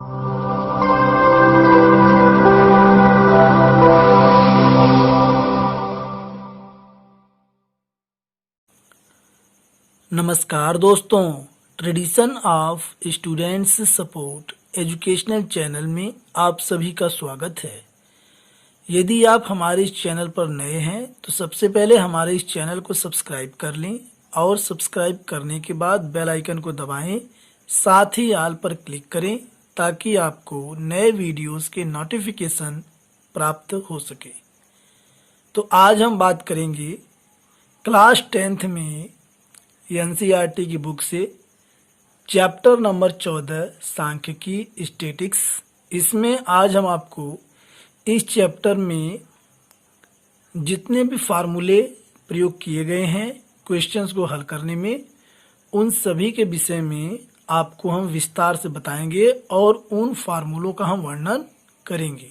नमस्कार दोस्तों, tradition of students support educational channel में आप सभी का स्वागत है। यदि आप हमारे इस चैनल पर नए हैं तो सबसे पहले हमारे इस चैनल को सब्सक्राइब कर लें और सब्सक्राइब करने के बाद बेल आइकन को दबाएं, साथ ही ऑल पर क्लिक करें ताकि आपको नए वीडियोस के नोटिफिकेशन प्राप्त हो सके। तो आज हम बात करेंगे क्लास 10th में एनसीईआरटी की बुक से चैप्टर नंबर 14 सांख्यिकी स्टैटिक्स। इसमें आज हम आपको इस चैप्टर में जितने भी फार्मूले प्रयोग किए गए हैं क्वेश्चंस को हल करने में, उन सभी के विषय में आपको हम विस्तार से बताएंगे और उन फार्मूलों का हम वर्णन करेंगे।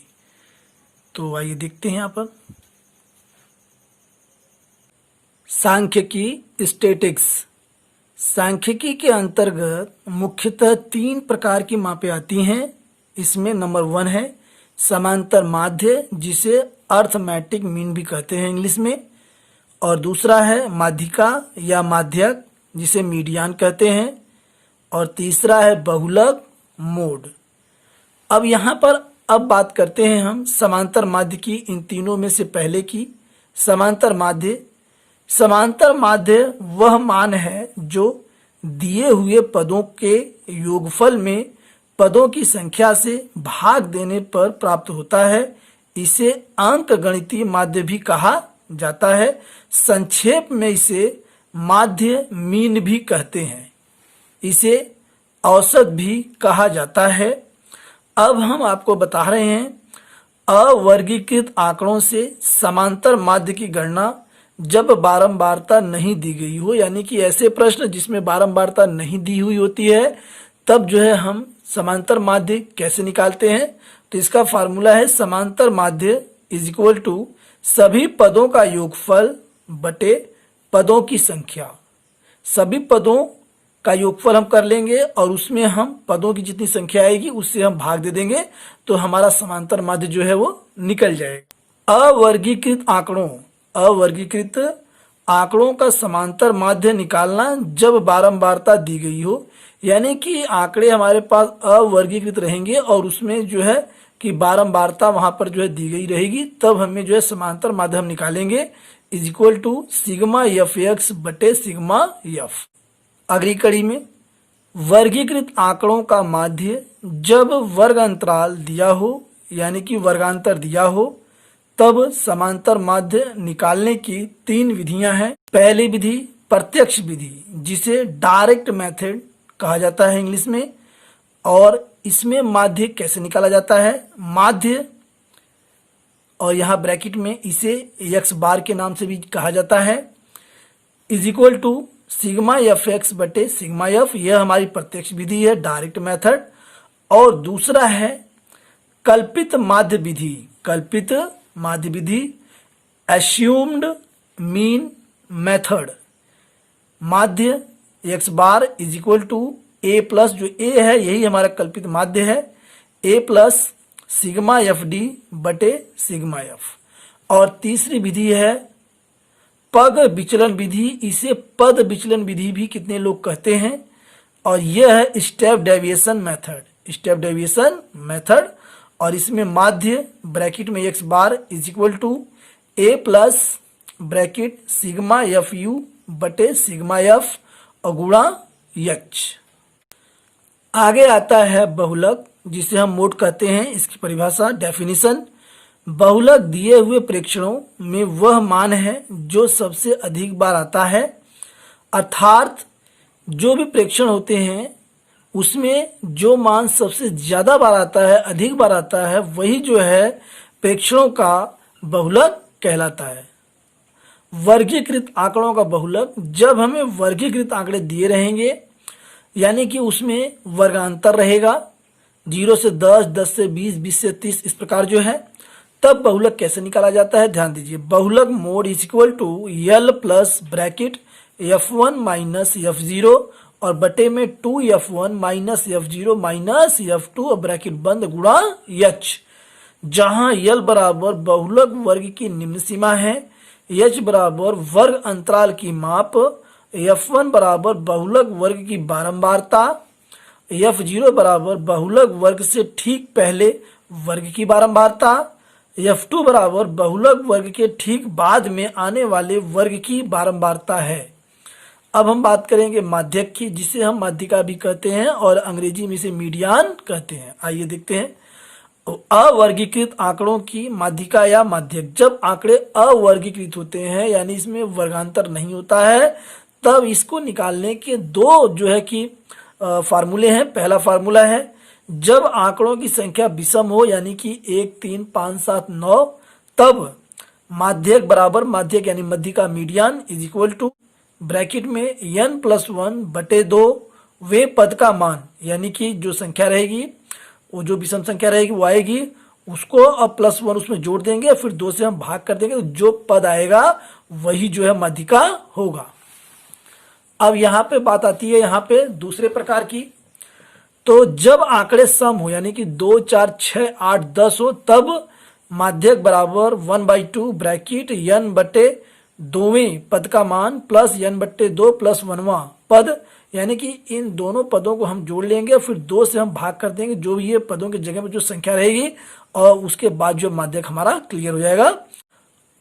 तो आइए देखते हैं यहाँ पर सांख्यिकी स्टैटिक्स। सांख्यिकी के अंतर्गत मुख्यतः 3 प्रकार की मापें आती हैं। इसमें नंबर 1 है समांतर माध्य, जिसे अर्थमेटिक मीन भी कहते हैं इंग्लिश में, और दूसरा है माध्यिका या माध्यक, जिसे मीडियन कहते हैं, और तीसरा है बहुलक मोड। अब यहाँ पर बात करते हैं हम समांतर माध्य की। इन तीनों में से पहले की समांतर माध्य। समांतर माध्य वह मान है जो दिए हुए पदों के योगफल में पदों की संख्या से भाग देने पर प्राप्त होता है। इसे अंकगणितीय माध्य भी कहा जाता है। संक्षेप में इसे माध्य मीन भी कहते हैं। इसे औसत भी कहा जाता है। अब हम आपको बता रहे हैं अवर्गीकृत आंकड़ों से समांतर माध्य की गणना जब बारंबारता नहीं दी गई हो, यानी कि ऐसे प्रश्न जिसमें बारंबारता नहीं दी हुई होती है, तब जो है हम समांतर माध्य कैसे निकालते हैं। तो इसका फार्मूला है समांतर माध्य इज इक्वल टू सभी पदों का योगफल बटे पदों की संख्या। सभी पदों का योगफल हम कर लेंगे और उसमें हम पदों की जितनी संख्या आएगी उससे हम भाग दे देंगे, तो हमारा समांतर माध्य जो है वो निकल जाएगा। अवर्गीकृत आंकड़ों का समांतर माध्य निकालना जब बारंबारता दी गई हो, यानी कि आंकड़े हमारे पास अवर्गीकृत रहेंगे और उसमें जो है कि बारंबारता वहां पर जो है दी गई रहेगी, तब हमें जो है समांतर माध्य हम निकालेंगे is equal to sigma F X बटे सिग्मा एफ। अगली कड़ी में वर्गीकृत आंकड़ों का माध्य जब वर्ग अंतराल दिया हो, यानी कि वर्गांतर दिया हो, तब समांतर माध्य निकालने की 3 विधियां हैं। पहली विधि प्रत्यक्ष विधि, जिसे डायरेक्ट मेथड कहा जाता है इंग्लिश में, और इसमें माध्य कैसे निकाला जाता है। माध्य, और यहाँ ब्रैकेट में इसे एक्स बार के नाम से भी कहा जाता है, is equal to sigma F X बटे सिग्मा एफ। यह हमारी प्रत्यक्ष विधि है, डायरेक्ट मेथड। और दूसरा है कल्पित माध्य विधि। कल्पित माध्य विधि एस्यूम्ड मीन मेथड। माध्य X bar is equal to A plus, जो ए है यही हमारा कल्पित माध्य है, A plus sigma F D बटे सिग्मा एफ। और तीसरी विधि है पग विचलन विधि। इसे पद विचलन विधि भी कितने लोग कहते हैं, और यह है step deviation method. Step deviation method, और इसमें माध्य ब्रैकेट में X bar is equal to A plus bracket sigma F U बटे सिग्मा एफ और गुणा एच। आगे आता है बहुलक, जिसे हम मोड कहते हैं। इसकी परिभाषा डेफिनेशन, बहुलक दिए हुए प्रेक्षणों में वह मान है जो सबसे अधिक बार आता है। अर्थात जो भी प्रेक्षण होते हैं उसमें जो मान सबसे ज्यादा बार आता है, अधिक बार आता है, वही जो है प्रेक्षणों का बहुलक कहलाता है। वर्गीकृत आंकड़ों का बहुलक, जब हमें वर्गीकृत आंकड़े दिए रहेंगे, यानी कि उसमें वर्गांतर रहेगा 0 से 10, 10 से 20, 20 से 30, इस प्रकार जो है, तब बहुलक कैसे निकाला जाता है। ध्यान दीजिए, बहुलक mode is equal to L plus bracket F1 minus F0 और बटे में 2f1 minus f0 minus f2 और ब्रैकेट बंद गुणा h, जहां l बराबर बहुलक वर्ग की निम्न सीमा है, h बराबर वर्ग अंतराल की माप, f1 बराबर बहुलक वर्ग की बारंबारता, f0 बराबर बहुलक वर्ग से ठीक पहले वर्ग की बारंबारता, f2 बराबर बहुलक वर्ग के ठीक बाद में आने वाले वर्ग की बारंबारता है। अब हम बात करेंगे माध्यक की, जिसे हम माध्यिका भी कहते हैं और अंग्रेजी में इसे मीडियान कहते हैं। आइए देखते हैं अवर्गीकृत आंकड़ों की माध्यिका या माध्यक। जब आंकड़े अवर्गीकृत होते हैं यानी इसमें वर्गांतर नहीं होता है, तब इसको निकालने के दो जो है कि फार्मूले हैं। पहला फार्मूला है जब आंकड़ों की संख्या विषम हो यानी कि 1, 3, 5, 7, 9, तब माध्यक बराबर माध्यक यानी माध्यिका median is equal to bracket में n+1 बटे 2 वे पद का मान, यानी कि जो संख्या रहेगी वो जो विषम संख्या रहेगी वो आएगी, उसको अब +1 उसमें जोड़ देंगे, फिर 2 से हम भाग कर देंगे, तो जो पद आएगा वही जो है माध्यिका होगा। अब यहाँ पे बात आती है यहाँ पे दूसरे प्रकार की। तो जब आंकड़े सम हो यानी कि 2, 4, 6, 8, 10 हो, तब माध्यक बराबर 1/2 ब्रैकेट n बटे 2वें पद का मान प्लस n बटे 2 प्लस 1वां पद, यानी कि इन दोनों पदों को हम जोड़ लेंगे, फिर 2 से हम भाग कर देंगे, जो भी ये पदों की जगह में जो संख्या रहेगी, और उसके बाद जो माध्यक हमारा क्लियर हो जाएगा।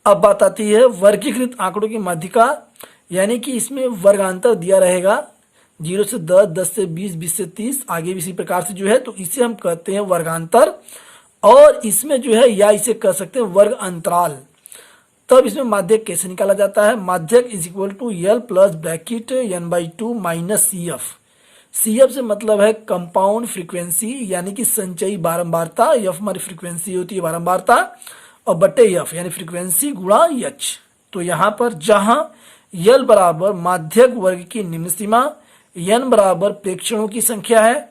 अब बात आती है वर्गीकृत आंकड़ों की माध्यिका, यानी कि इसमें वर्गांतर दिया रहेगा 0 से 10, 10 से 20, 20 से 30, आगे भी इसी प्रकार से जो है, तो इसे हम कहते हैं वर्गांतर। और इसमें जो है या इसे कह सकते हैं वर्ग अंतराल। तब इसमें माध्यक कैसे निकाला जाता है? माध्यक is equal to l plus bracket n/2 minus CF। CF से मतलब है कंपाउंड फ्रीक्वेंसी यानी कि संचयी बारंबारता, f हमारी फ्रीक्वेंसी होती है बारंबारता, और बटे f यानी फ्रीक्वेंसी गुणा h। तो यहाँ पर जहां l बराबर माध्यक वर्ग की निम्न सीमा, n बराबर प्रेक्षणों की संख्या है,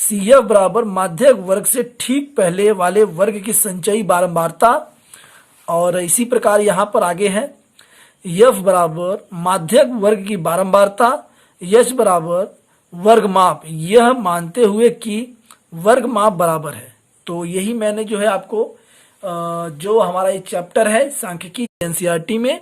CF बराबर माध्यक वर्ग से ठीक पहले वाले वर्ग की संचयी बारंबारता, और इसी प्रकार यहाँ पर आगे है f बराबर माध्यक वर्ग की बारंबारता, h बराबर वर्ग माप, यह मानते हुए कि वर्ग माप बराबर है। तो यही मैंने जो है आपको जो हमारा ये चैप्टर है सांख्यिकी NCERT में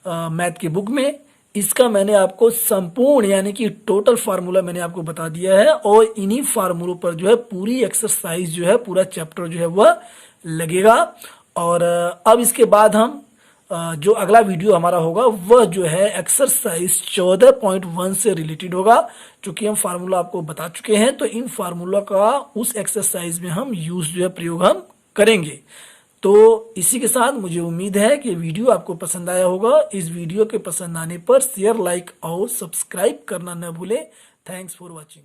मैथ की बुक में, इसका मैंने आपको संपूर्ण यानी कि टोटल फार्मूला मैंने आपको बता दिया है, और इन्हीं फार्मूलों पर जो है पूरी एक्सरसाइज जो है पूरा चैप्टर जो है वह लगेगा। और अब इसके बाद हम जो अगला वीडियो हमारा होगा वह जो है एक्सरसाइज 14.1 से रिलेटेड होगा, क्योंकि हम फार्मूला आपको बता चुके हैं, तो इन फार्मूला का उस एक्सरसाइज में हम यूज जो है प्रयोग हम करेंगे। तो इसी के साथ मुझे उम्मीद है कि वीडियो आपको पसंद आया होगा। इस वीडियो के पसंद आने पर शेयर, लाइक और सब्सक्राइब करना न भूलें। Thanks for watching.